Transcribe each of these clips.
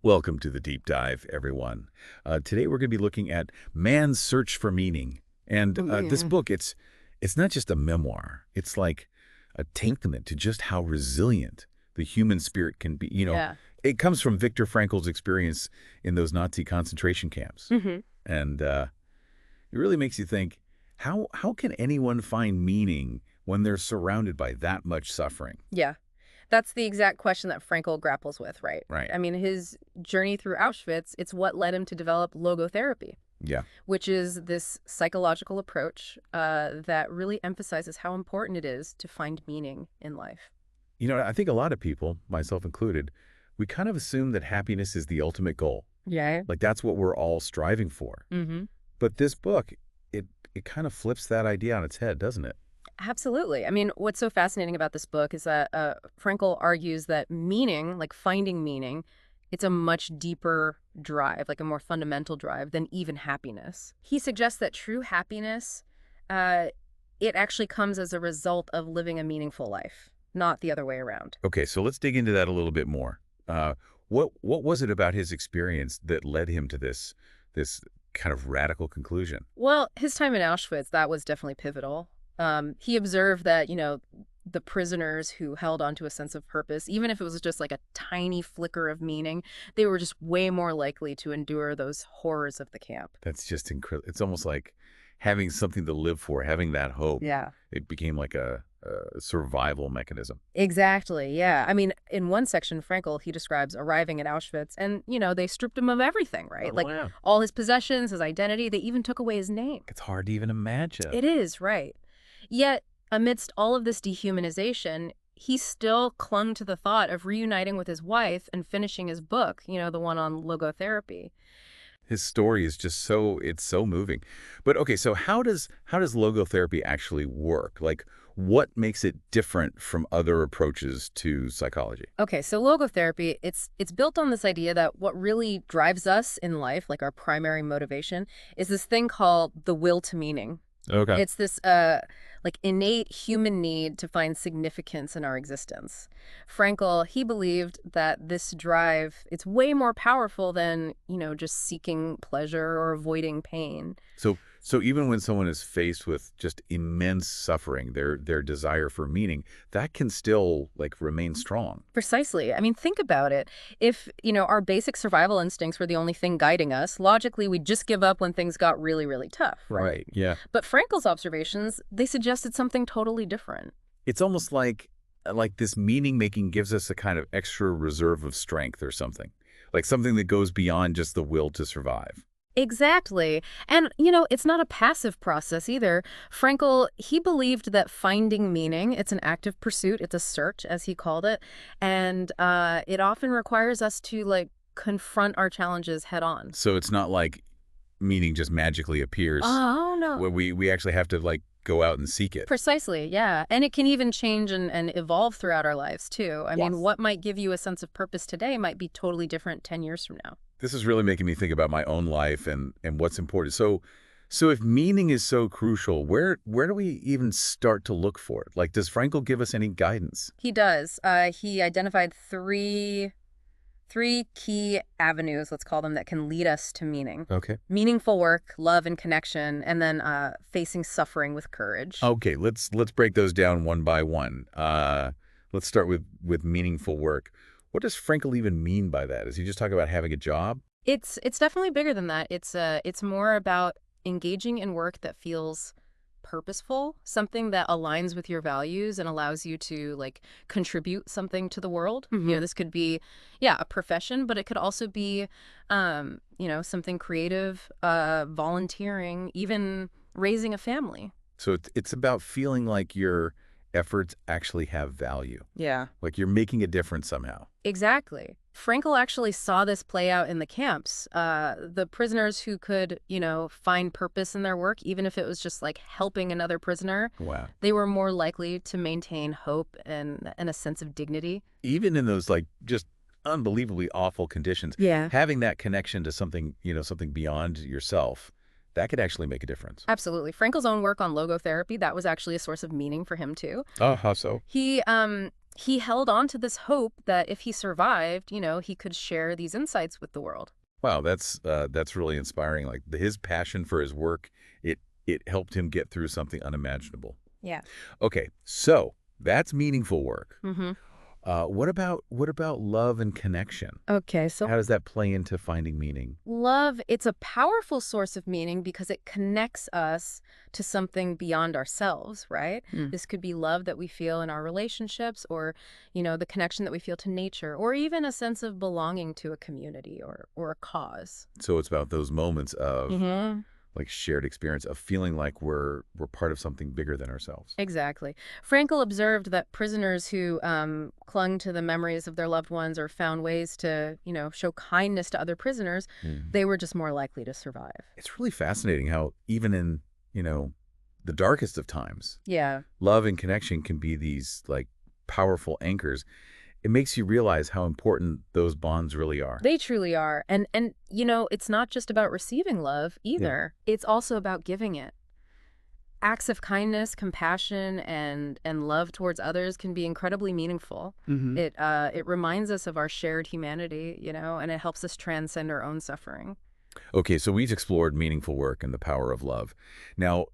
Welcome to the deep dive, everyone. Today we're going to be looking at man's search for meaning. And Oh, this man. book, it's not just a memoir. It's like a testament to just how resilient the human spirit can be. Yeah. It comes from Viktor Frankl's experience in those Nazi concentration camps. hmm And it really makes you think, how can anyone find meaning when they're surrounded by that much suffering? Yeah. That's the exact question that Frankl grapples with, right? Right. I mean, his journey through Auschwitz, it's what led him to develop logotherapy, Yeah. which is this psychological approach that really emphasizes how important it is to find meaning in life. I think a lot of people, myself included, we kind of assume that happiness is the ultimate goal. Yeah. Like that's what we're all striving for. hmm But this book, it kind of flips that idea on its head, doesn't it? Absolutely. I mean, what's so fascinating about this book is that Frankl argues that meaning, like finding meaning, it's a much deeper drive, like a more fundamental drive than even happiness. He suggests that true happiness, uh, it actually comes as a result of living a meaningful life, not the other way around. Okay, so let's dig into that a little bit more. Uh, what was it about his experience that led him to this kind of radical conclusion? Well, his time in Auschwitz, that was definitely pivotal. He observed that, the prisoners who held onto a sense of purpose, even if it was just like a tiny flicker of meaning, they were just way more likely to endure those horrors of the camp. That's just incredible. It's almost like having something to live for, having that hope. Yeah. It became like a survival mechanism. Exactly. Yeah. I mean, in one section, Frankel, he describes arriving at Auschwitz and, they stripped him of everything, right? Oh, Like wow. all his possessions, his identity, they even took away his name. It's hard to even imagine. It is, right. Yet, amidst all of this dehumanization, he still clung to the thought of reuniting with his wife and finishing his book, the one on logotherapy. His story is just it's so moving. But okay, so how does logotherapy actually work? Like what makes it different from other approaches to psychology? Okay, so logotherapy, it's built on this idea that what really drives us in life, like our primary motivation, is this thing called the will to meaning. Okay. It's this like innate human need to find significance in our existence. Frankl, he believed that this drive, it's way more powerful than, just seeking pleasure or avoiding pain. So even when someone is faced with just immense suffering, their desire for meaning, that can still like remain strong. Precisely. I mean, think about it. If, our basic survival instincts were the only thing guiding us, logically we'd just give up when things got really, really tough, right? Right. Yeah. But Frankl's observations, they suggested something totally different. It's almost like this meaning making gives us a kind of extra reserve of strength or something. Like something that goes beyond just the will to survive. Exactly. And, it's not a passive process either. Frankl, he believed that finding meaning, it's an active pursuit, it's a search, as he called it, and it often requires us to, like, confront our challenges head on. So it's not like meaning just magically appears Oh, no. where we actually have to like go out and seek it. Precisely, yeah. And it can even change and evolve throughout our lives, too. I mean, Yes. what might give you a sense of purpose today might be totally different 10 years from now. This is really making me think about my own life and what's important. So if meaning is so crucial, where do we even start to look for it? Like, does Frankl give us any guidance? He does. He identified three key avenues, let's call them, that can lead us to meaning. Okay. Meaningful work, love and connection, and then facing suffering with courage. Okay, let's break those down one by one. Let's start with meaningful work. What does Frankl even mean by that? Is he just talking about having a job? It's definitely bigger than that. It's more about engaging in work that feels purposeful, something that aligns with your values and allows you to like contribute something to the world. This could be, yeah, a profession, but it could also be, something creative, volunteering, even raising a family. So it's about feeling like your efforts actually have value, Yeah. like you're making a difference somehow. Exactly. Frankl actually saw this play out in the camps. The prisoners who could, find purpose in their work, even if it was just like helping another prisoner, Wow. they were more likely to maintain hope and a sense of dignity. Even in those like just unbelievably awful conditions, Yeah. having that connection to something, something beyond yourself, that could actually make a difference. Absolutely. Frankl's own work on logotherapy, that was actually a source of meaning for him too. Oh, how so? He held on to this hope that if he survived, he could share these insights with the world. Wow, that's really inspiring. Like his passion for his work, it helped him get through something unimaginable. Yeah. Okay, so that's meaningful work. Mm-hmm. What about love and connection? Okay, so How does that play into finding meaning? love, it's a powerful source of meaning because it connects us to something beyond ourselves, right? Hmm. This could be love that we feel in our relationships or, the connection that we feel to nature or even a sense of belonging to a community or a cause. So it's about those moments of Mm-hmm. like shared experience of feeling like we're part of something bigger than ourselves. Exactly. Frankl observed that prisoners who clung to the memories of their loved ones or found ways to, show kindness to other prisoners, Hmm. they were just more likely to survive. It's really fascinating how even in, the darkest of times, Yeah. love and connection can be these like powerful anchors. It makes you realize how important those bonds really are. They truly are. And it's not just about receiving love Yeah. either. It's also about giving it. Acts of kindness, compassion, and love towards others can be incredibly meaningful. Hmm. It reminds us of our shared humanity, and it helps us transcend our own suffering. Okay, so we've explored meaningful work and the power of love. Now,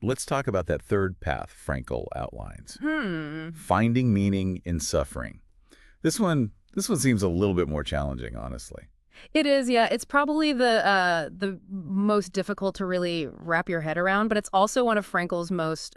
let's talk about that third path Frankl outlines. Finding meaning in suffering. This one seems a little bit more challenging, honestly. It is, yeah. It's probably the most difficult to really wrap your head around, but it's also one of Frankl's most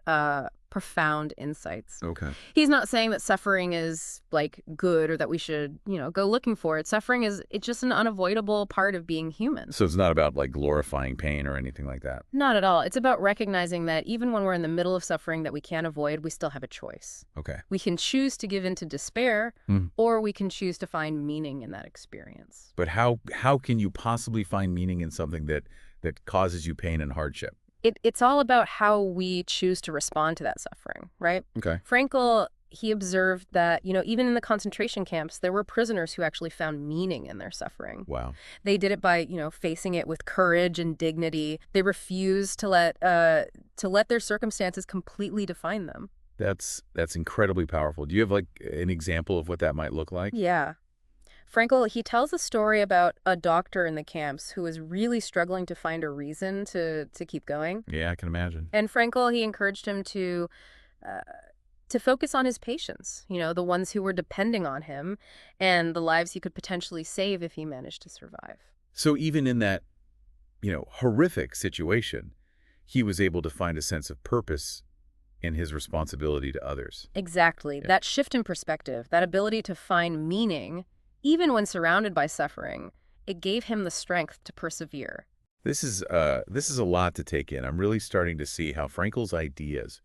profound insights. Okay. He's not saying that suffering is like good or that we should, go looking for it. Suffering it's just an unavoidable part of being human. So it's not about like glorifying pain or anything like that. Not at all. It's about recognizing that even when we're in the middle of suffering that we can't avoid, we still have a choice. Okay. We can choose to give in to despair, Mm. or we can choose to find meaning in that experience. But how can you possibly find meaning in something that causes you pain and hardship? It's all about how we choose to respond to that suffering, right? Okay. Frankl, he observed that, even in the concentration camps, there were prisoners who actually found meaning in their suffering. Wow. They did it by, facing it with courage and dignity. They refused to let their circumstances completely define them. That's incredibly powerful. Do you have like an example of what that might look like? Yeah. Frankl, he tells a story about a doctor in the camps who was really struggling to find a reason to keep going. Yeah, I can imagine. And Frankl, he encouraged him uh, to focus on his patients, the ones who were depending on him and the lives he could potentially save if he managed to survive. So even in that, horrific situation, he was able to find a sense of purpose in his responsibility to others. Exactly. Yeah. That shift in perspective, that ability to find meaning, even when surrounded by suffering, it gave him the strength to persevere. This is a lot to take in. I'm really starting to see how Frankl's ideas,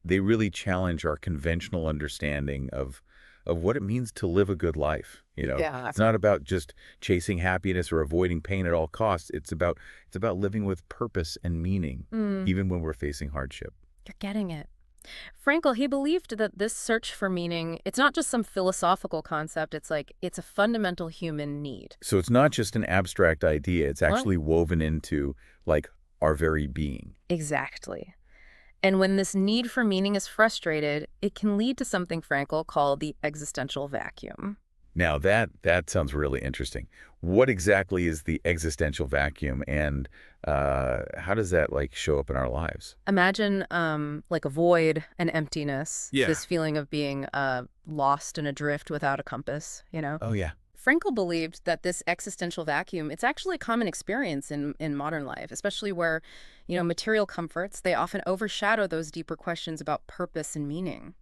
they really challenge our conventional understanding of what it means to live a good life. Yeah. It's not about just chasing happiness or avoiding pain at all costs. It's about living with purpose and meaning, even when we're facing hardship. You're getting it. Frankl, he believed that this search for meaning, it's not just some philosophical concept, it's a fundamental human need. So it's not just an abstract idea. It's actually woven into like our very being. Exactly. And when this need for meaning is frustrated, it can lead to something Frankl called the existential vacuum. Now that sounds really interesting. What exactly is the existential vacuum, and how does that like show up in our lives? Imagine like a void, an emptiness, Yeah. this feeling of being lost and adrift without a compass, Oh yeah. Frankl believed that this existential vacuum, it's actually a common experience in modern life, especially where, material comforts, they often overshadow those deeper questions about purpose and meaning.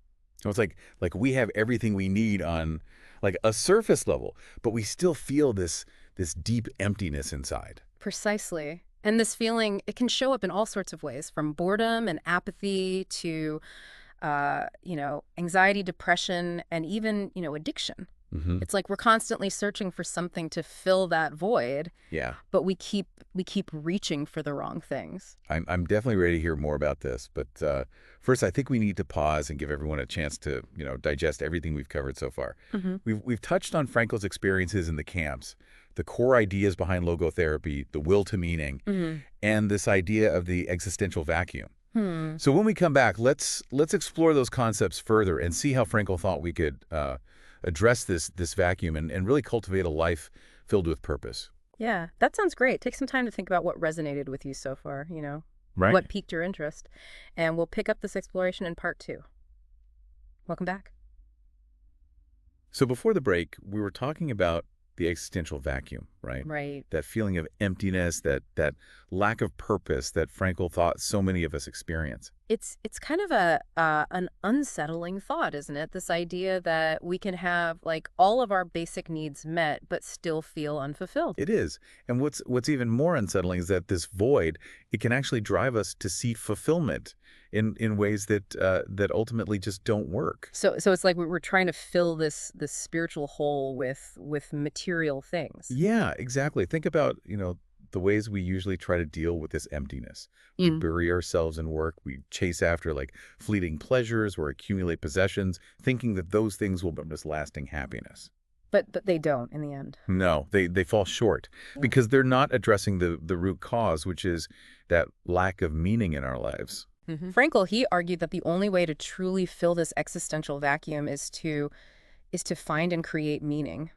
So it's like we have everything we need on like a surface level, but we still feel this deep emptiness inside. Precisely. And this feeling, it can show up in all sorts of ways, from boredom and apathy to, anxiety, depression, and even, addiction. Mm-hmm. It's like we're constantly searching for something to fill that void, Yeah. but we keep reaching for the wrong things. I'm definitely ready to hear more about this, but first I think we need to pause and give everyone a chance to, digest everything we've covered so far. Mm-hmm. We've touched on Frankl's experiences in the camps, the core ideas behind logotherapy, the will to meaning, and this idea of the existential vacuum. So when we come back, let's explore those concepts further and see how Frankl thought we could address this vacuum and really cultivate a life filled with purpose. Yeah, that sounds great. Take some time to think about what resonated with you so far, Right. what piqued your interest. And we'll pick up this exploration in part 2. Welcome back. So before the break, we were talking about the existential vacuum, right? Right. That feeling of emptiness, that lack of purpose that Frankl thought so many of us experience. It's kind of an unsettling thought, isn't it? This idea that we can have like all of our basic needs met but still feel unfulfilled. It is. And what's even more unsettling is that this void, it can actually drive us to seek fulfillment in ways that ultimately just don't work. So it's like we're trying to fill this spiritual hole with material things. Yeah, exactly. Think about, the ways we usually try to deal with this emptiness. We bury ourselves in work. We chase after like fleeting pleasures or accumulate possessions, thinking that those things will bring us lasting happiness. But they don't in the end. No, they fall short because they're not addressing the root cause, which is that lack of meaning in our lives. Frankl, he argued that the only way to truly fill this existential vacuum is to find and create meaning.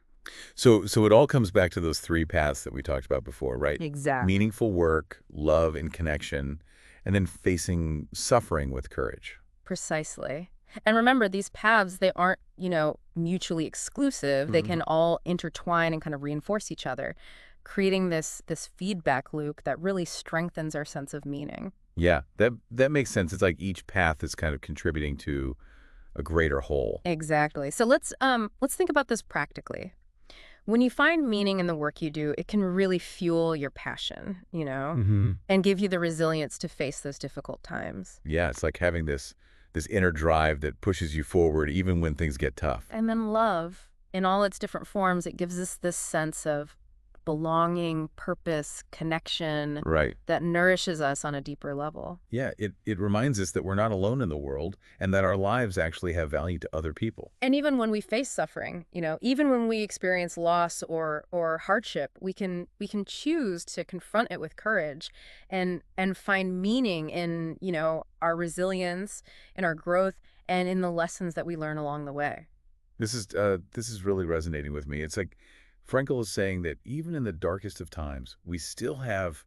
So it all comes back to those 3 paths that we talked about before, right? Exactly. Meaningful work, love and connection, and then facing suffering with courage. Precisely. And remember, these paths, they aren't, mutually exclusive. They can all intertwine and kind of reinforce each other, creating this feedback loop that really strengthens our sense of meaning. Yeah, that makes sense. It's like each path is kind of contributing to a greater whole. Exactly. So let's think about this practically. When you find meaning in the work you do, it can really fuel your passion, and give you the resilience to face those difficult times. Yeah, it's like having this inner drive that pushes you forward even when things get tough. And then love, in all its different forms, it gives us this sense of belonging, purpose, connection Right. that nourishes us on a deeper level. Yeah, it reminds us that we're not alone in the world and that our lives actually have value to other people. And even when we face suffering, even when we experience loss or hardship, we can choose to confront it with courage and find meaning in, our resilience, in our growth, and in the lessons that we learn along the way. This is really resonating with me. It's like Frankl is saying that even in the darkest of times, we still have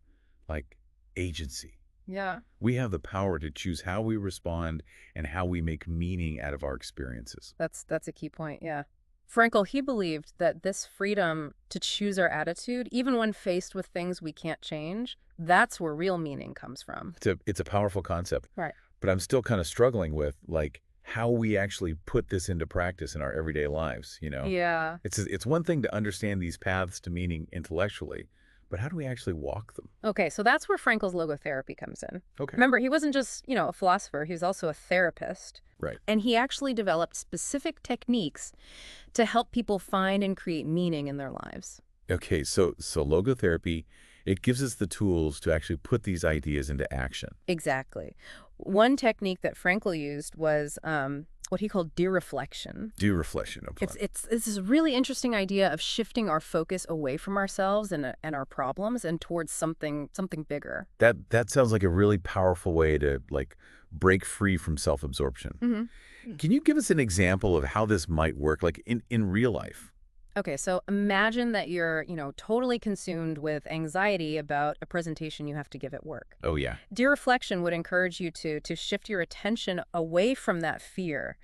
like agency. Yeah. We have the power to choose how we respond and how we make meaning out of our experiences. That's a key point, yeah. Frankl, he believed that this freedom to choose our attitude, even when faced with things we can't change, that's where real meaning comes from. It's a powerful concept. Right. But I'm still kind of struggling with like how we actually put this into practice in our everyday lives, Yeah. It's one thing to understand these paths to meaning intellectually, but how do we actually walk them? Okay, so that's where Frankl's logotherapy comes in. Okay. Remember, he wasn't just, a philosopher, he was also a therapist. Right. And he actually developed specific techniques to help people find and create meaning in their lives. Okay, so logotherapy, it gives us the tools to actually put these ideas into action. Exactly. One technique that Frankl used was what he called dereflection. Dereflection. It's this really interesting idea of shifting our focus away from ourselves and our problems and towards something bigger. That sounds like a really powerful way to like break free from self-absorption. Can you give us an example of how this might work like in real life? Okay, so imagine that you're, totally consumed with anxiety about a presentation you have to give at work. Oh, yeah. Dereflection would encourage you to shift your attention away from that fear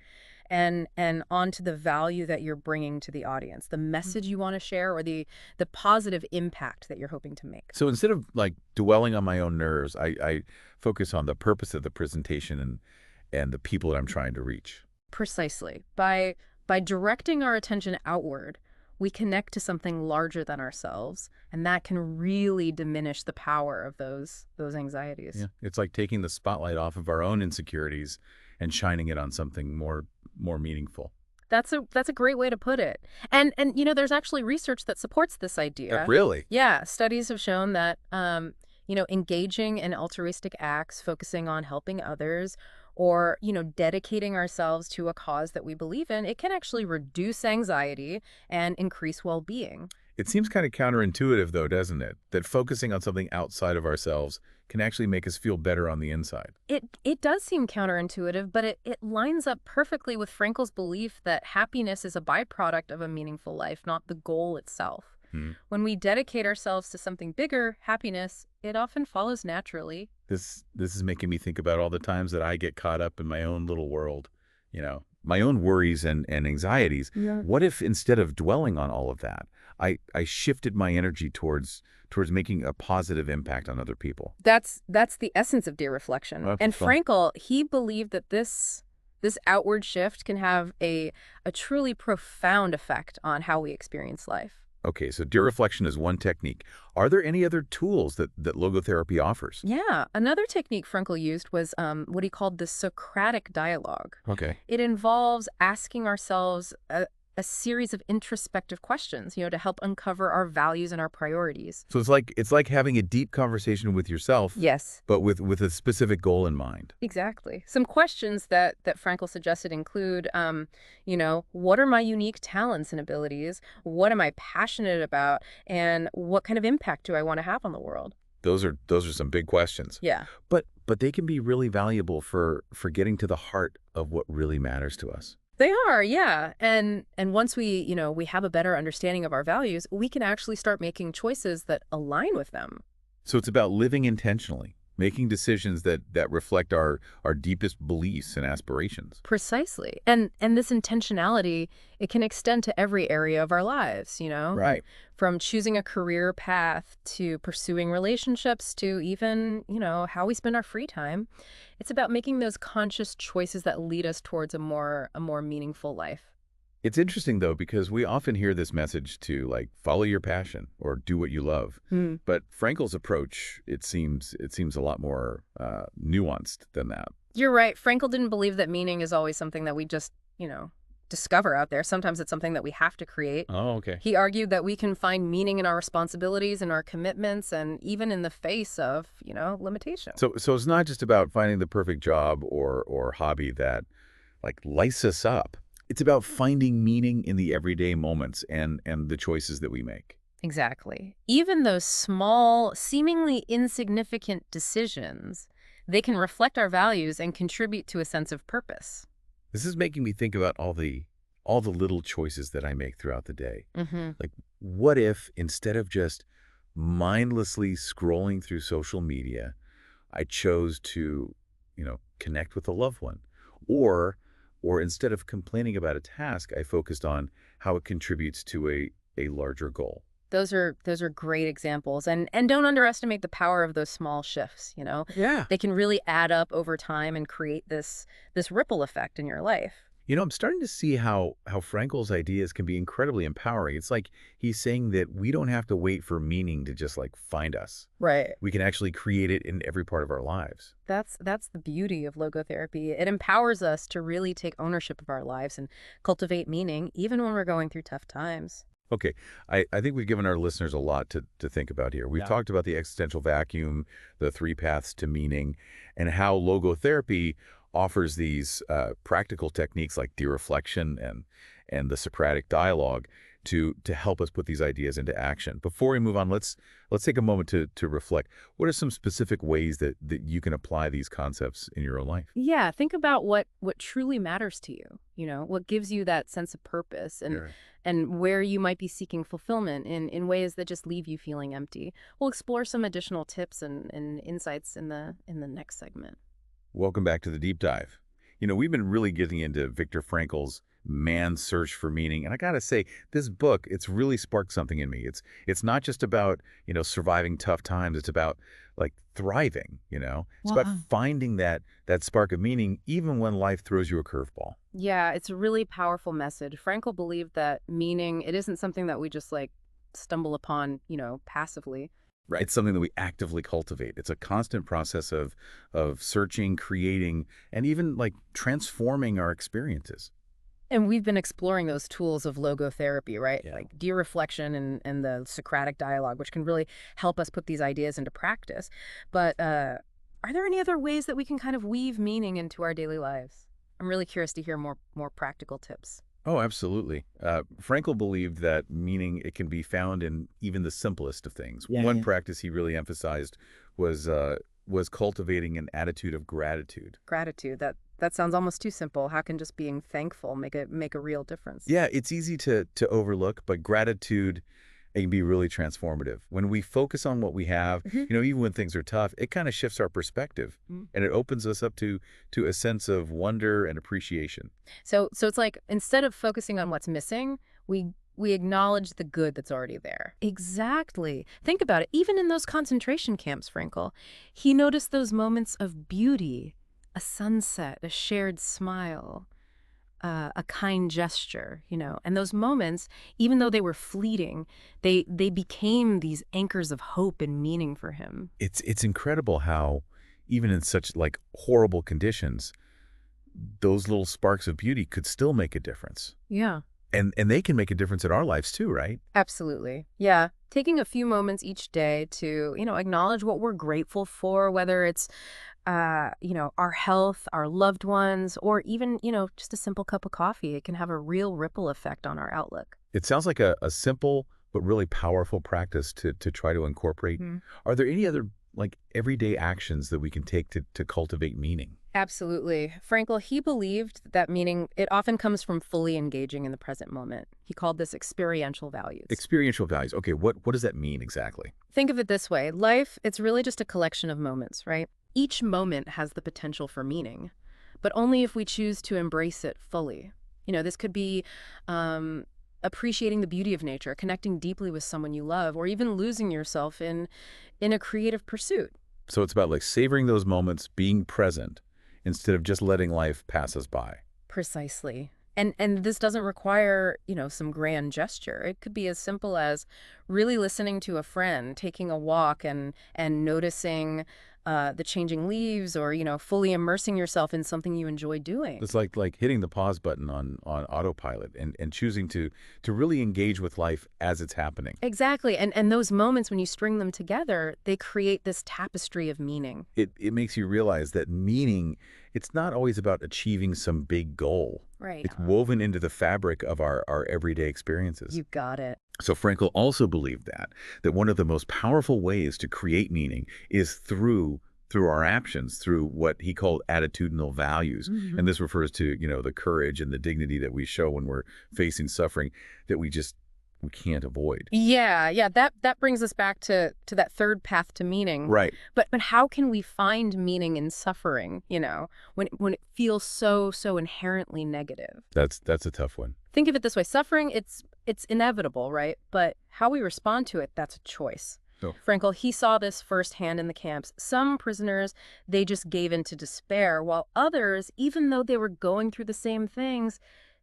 and onto the value that you're bringing to the audience, the message you want to share, or the positive impact that you're hoping to make. So instead of like dwelling on my own nerves, I focus on the purpose of the presentation and the people that I'm trying to reach. Precisely. By directing our attention outward, we connect to something larger than ourselves, and that can really diminish the power of those anxieties. Yeah, it's like taking the spotlight off of our own insecurities and shining it on something more meaningful. That's a great way to put it. And there's actually research that supports this idea. Really? Yeah, studies have shown that engaging in altruistic acts, focusing on helping others, or, dedicating ourselves to a cause that we believe in, it can actually reduce anxiety and increase well-being. It seems kind of counterintuitive, though, doesn't it? That focusing on something outside of ourselves can actually make us feel better on the inside. It does seem counterintuitive, but it lines up perfectly with Frankl's belief that happiness is a byproduct of a meaningful life, not the goal itself. Hmm. When we dedicate ourselves to something bigger, happiness, it often follows naturally. This is making me think about all the times that I get caught up in my own little world, my own worries and anxieties. Yeah. What if instead of dwelling on all of that, I shifted my energy towards making a positive impact on other people? That's the essence of dear reflection. Well, And well, Frankl, he believed that this outward shift can have a truly profound effect on how we experience life. okay, so dear reflection is one technique. Are there any other tools that logotherapy offers? Yeah, another technique Frankl used was what he called the Socratic dialogue. Okay. It involves asking ourselves a series of introspective questions, to help uncover our values and our priorities. So it's like having a deep conversation with yourself, Yes, but with a specific goal in mind. exactly. Some questions that Frankl suggested include, what are my unique talents and abilities? What am I passionate about? And what kind of impact do I want to have on the world? Those are some big questions. Yeah. But they can be really valuable for getting to the heart of what really matters to us. They are, yeah. And once we have a better understanding of our values, we can actually start making choices that align with them. So it's about living intentionally, making decisions that reflect our deepest beliefs and aspirations. Precisely. And this intentionality, it can extend to every area of our lives. Right. From choosing a career path to pursuing relationships to even, how we spend our free time. It's about making those conscious choices that lead us towards a more meaningful life. It's interesting, though, because we often hear this message to, like, follow your passion or do what you love. Hmm. But Frankel's approach, it seems a lot more nuanced than that. You're right. Frankl didn't believe that meaning is always something that we just, discover out there. Sometimes it's something that we have to create. Oh, okay. He argued that we can find meaning in our responsibilities and our commitments and even in the face of, limitation. So it's not just about finding the perfect job or hobby that, like, lights us up. It's about finding meaning in the everyday moments and the choices that we make. Exactly. Even those small, seemingly insignificant decisions, they can reflect our values and contribute to a sense of purpose. This is making me think about all the little choices that I make throughout the day. Mm-hmm. Like, what if instead of just mindlessly scrolling through social media, I chose to, connect with a loved one? Or instead of complaining about a task, I focused on how it contributes to a larger goal. Those are great examples. And don't underestimate the power of those small shifts. Yeah. They can really add up over time and create this ripple effect in your life. I'm starting to see how Frankel's ideas can be incredibly empowering. It's like he's saying that we don't have to wait for meaning to just, like, find us. Right. We can actually create it in every part of our lives. That's the beauty of logotherapy. It empowers us to really take ownership of our lives and cultivate meaning, even when we're going through tough times. Okay, I think we've given our listeners a lot to think about here. We've Yeah. talked about the existential vacuum, the three paths to meaning, and how logotherapy offers these practical techniques like de-reflection and the Socratic dialogue to help us put these ideas into action. Before we move on, let's take a moment to reflect. What are some specific ways that you can apply these concepts in your own life? Yeah, think about what truly matters to you, what gives you that sense of purpose and Sure. and where you might be seeking fulfillment in ways that just leave you feeling empty. We'll explore some additional tips and insights in the next segment. Welcome back to the Deep Dive. We've been really getting into Viktor Frankl's man's search for meaning. And I got to say, this book, it's really sparked something in me. It's not just about, surviving tough times. It's about, like, thriving. It's about Wow. finding that spark of meaning even when life throws you a curveball. Yeah, it's a really powerful message. Frankl believed that meaning, it isn't something that we just like stumble upon, passively. Right. It's something that we actively cultivate. It's a constant process of searching, creating, and even, like, transforming our experiences. And we've been exploring those tools of logotherapy, right? Yeah. Like de-reflection and the Socratic dialogue, which can really help us put these ideas into practice. But are there any other ways that we can kind of weave meaning into our daily lives? I'm really curious to hear more practical tips. Oh, absolutely. Frankl believed that meaning it can be found in even the simplest of things. One practice he really emphasized was was cultivating an attitude of gratitude. Gratitude, that sounds almost too simple. How can just being thankful make a real difference? Yeah, it's easy to overlook, but gratitude it can be really transformative. When we focus on what we have, Mhm. even when things are tough, it kind of shifts our perspective Mm. and it opens us up to a sense of wonder and appreciation. So it's like instead of focusing on what's missing, we acknowledge the good that's already there. Exactly. Think about it. Even in those concentration camps, Frankel, he noticed those moments of beauty, a sunset, a shared smile, a kind gesture, And those moments, even though they were fleeting, they became these anchors of hope and meaning for him. It's incredible how even in such like horrible conditions, those little sparks of beauty could still make a difference. Yeah. And they can make a difference in our lives too, right? Absolutely. Yeah. Taking a few moments each day to, acknowledge what we're grateful for, whether it's, our health, our loved ones, or even, just a simple cup of coffee. It can have a real ripple effect on our outlook. It sounds like a simple but really powerful practice to try to incorporate. Mhm. Are there any other like everyday actions that we can take to cultivate meaning? Absolutely. Frankl, he believed that meaning, it often comes from fully engaging in the present moment. He called this experiential values. Experiential values. Okay, what does that mean exactly? Think of it this way. Life, it's really just a collection of moments, right? Each moment has the potential for meaning, but only if we choose to embrace it fully. This could be appreciating the beauty of nature, connecting deeply with someone you love, or even losing yourself in a creative pursuit. So it's about like savoring those moments, being present, instead of just letting life pass us by. Precisely. And this doesn't require, some grand gesture. It could be as simple as really listening to a friend, taking a walk and noticing the changing leaves or, fully immersing yourself in something you enjoy doing. It's like hitting the pause button on autopilot and choosing to really engage with life as it's happening. Exactly. And those moments when you string them together, they create this tapestry of meaning. It makes you realize that meaning, it's not always about achieving some big goal. Right. It's woven into the fabric of our everyday experiences. You got it. So Frankl also believed that one of the most powerful ways to create meaning is through our actions, through what he called attitudinal values. Mhm. And this refers to, the courage and the dignity that we show when we're facing suffering that we can't avoid. Yeah. That brings us back to that third path to meaning. Right. But how can we find meaning in suffering, when it feels so inherently negative? That's a tough one. Think of it this way. Suffering, it's inevitable, right? But how we respond to it, that's a choice. So Frankl, he saw this firsthand in the camps. Some prisoners, they just gave in to despair, while others, even though they were going through the same things,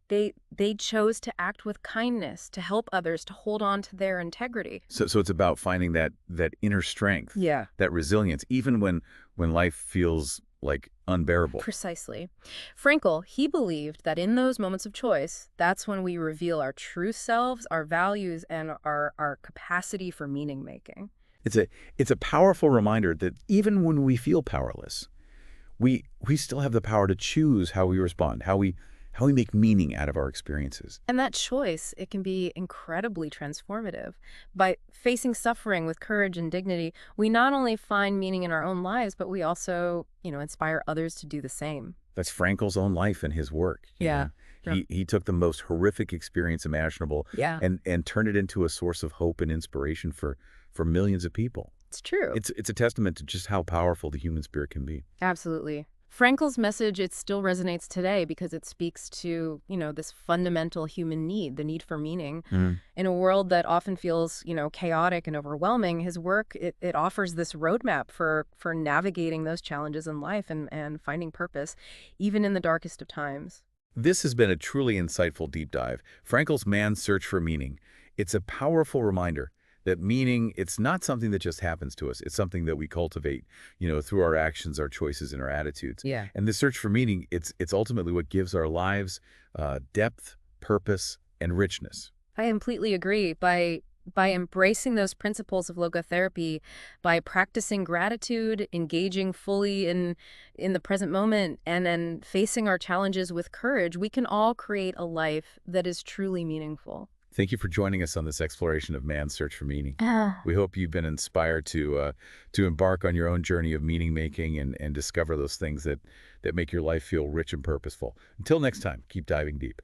they chose to act with kindness, to help others, to hold on to their integrity. so it's about finding that inner strength, Yeah. that resilience, even when life feels like unbearable. Precisely. Frankl, he believed that in those moments of choice, that's when we reveal our true selves, our values, and our capacity for meaning making. It's a powerful reminder that even when we feel powerless, we still have the power to choose how we respond, how we make meaning out of our experiences. And that choice, it can be incredibly transformative. By facing suffering with courage and dignity, we not only find meaning in our own lives, but we also, inspire others to do the same. That's Frankl's own life and his work. Yeah. He took the most horrific experience imaginable Yeah. and turned it into a source of hope and inspiration for millions of people. It's true. It's a testament to just how powerful the human spirit can be. Absolutely. Frankl's message, it still resonates today because it speaks to, this fundamental human need, the need for meaning. Mhm. In a world that often feels, chaotic and overwhelming, his work, it offers this roadmap for navigating those challenges in life and finding purpose, even in the darkest of times. This has been a truly insightful deep dive. Frankl's Man's Search for Meaning. It's a powerful reminder that meaning, it's not something that just happens to us. It's something that we cultivate, through our actions, our choices, and our attitudes. Yeah. And the search for meaning, it's ultimately what gives our lives depth, purpose, and richness. I completely agree. By By embracing those principles of logotherapy, by practicing gratitude, engaging fully in the present moment, and then facing our challenges with courage, we can all create a life that is truly meaningful. Thank you for joining us on this exploration of man's search for meaning. Ah. We hope you've been inspired to embark on your own journey of meaning making and discover those things that make your life feel rich and purposeful. Until next time, keep diving deep.